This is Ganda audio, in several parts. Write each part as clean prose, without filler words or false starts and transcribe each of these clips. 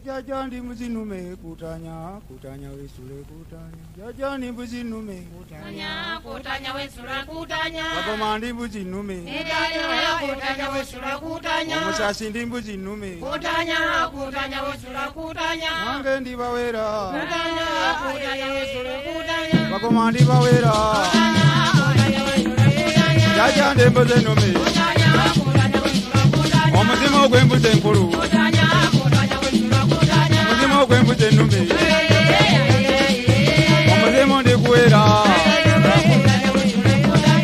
Jajandi muzinume kutanya wesule kutanya. Jajandi muzinume kutanya wesula kutanya. Bakomandi muzinume kutanya wesula kutanya. Omusasi ndi muzinume kutanya wesula kutanya. Nange ndi bawera kutanya wesula kutanya. Bakomandi bawera Jajandi muzinume Omuzimu gw'embuzi enkulu Omuzimu gw'embuzi ennume Omuzimu ndi kuwera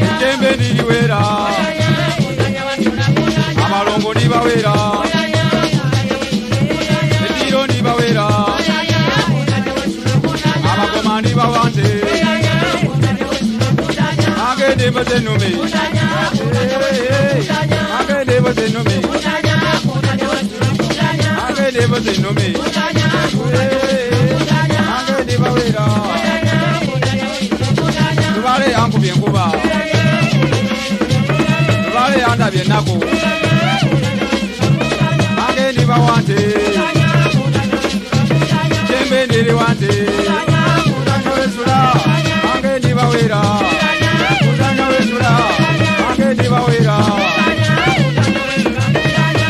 Ejjembe ndiriwera Amalongo ndibawera Ettiro ndibawera Abagoma ndibawante Agende embuzi ennume Agende embuzi ennume Agende embuzi ennume Agende bawera Lubale yankubye enkuba Lubale yandabye ennaku Agende bawante Jembe ndiri wante Kutanya wesula Agende bawera Kutanya wesula Agende bawera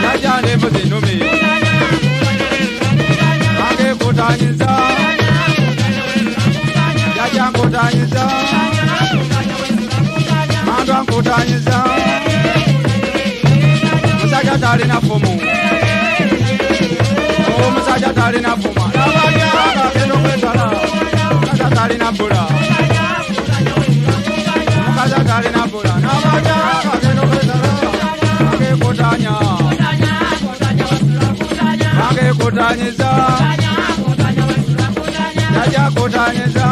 Jajande embuzi ennume Kutanyiza Jaja kutanyiza Mandwa kutanyiza Musajja talina fumu Musajja talina fuma Nabajja kakendo kwetala Musajja talina bula Musajja talina bula Nabajja kakendo kwetala Mange kutanya Mange kutanyiza Jaja kutanyiza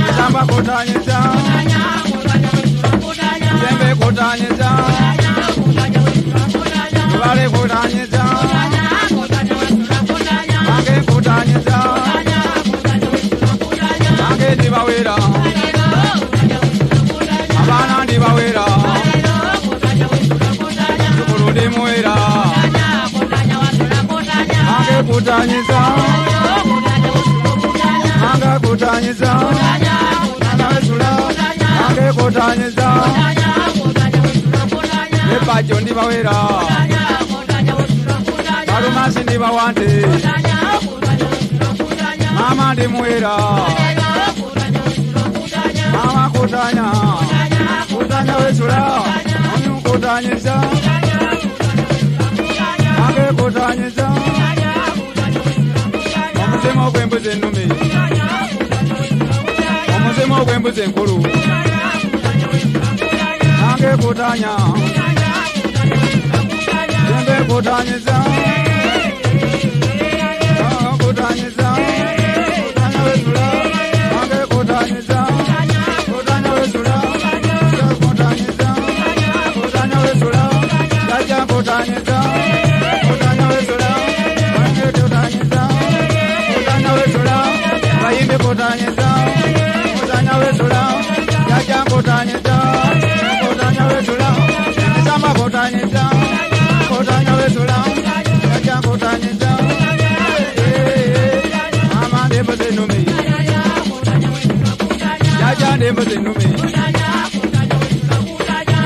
Musamba kutanyiza Jembe kutanyiza Lubale kutanyiza Mange kutanyiza Mange ndibawera Abana ndibawera Sukulu ndimuwera Mange kutanyiza Mange kutanyiza Mwana wesula Mange kutanyiza Epajo ndibawera Balumasi ndibawante Mama ndimuwera Mama kutanya Kutanya wesula Onyu kutanyiza Mange kutanyiza Omuzimu gw'embuzi ennume Omuzimu gw'embuzi enkulu Nange kutanya Jembe kutanyiza Kutanyiza Kutanya wesula Nange kutanyiza Kutanya wesula Kutanyiza Kutanya wesula Jaja kutanyiza Kutanya wesula Nange kutanyiza Kutanya wesula Bayimbe kutanyiza Kutanya wesula Jaja kutanyiza Kutanya wesula Musamba kutanyiza Kutanya wesula Jaja kutanyiza Mama ndembuzi ennume Jaja ndembuzi ennume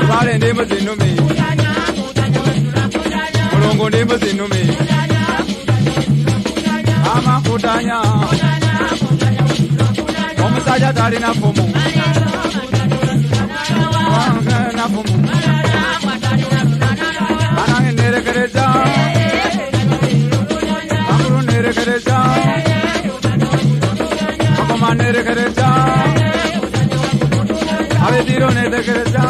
Lubale ndembuzi ennume Mulongo ndembuzi ennume Mama kutanya Omusajja talina fumu Na fumu Anange nerekereza Akulu nerekereza Akoma nerekereza Abediro nerekereza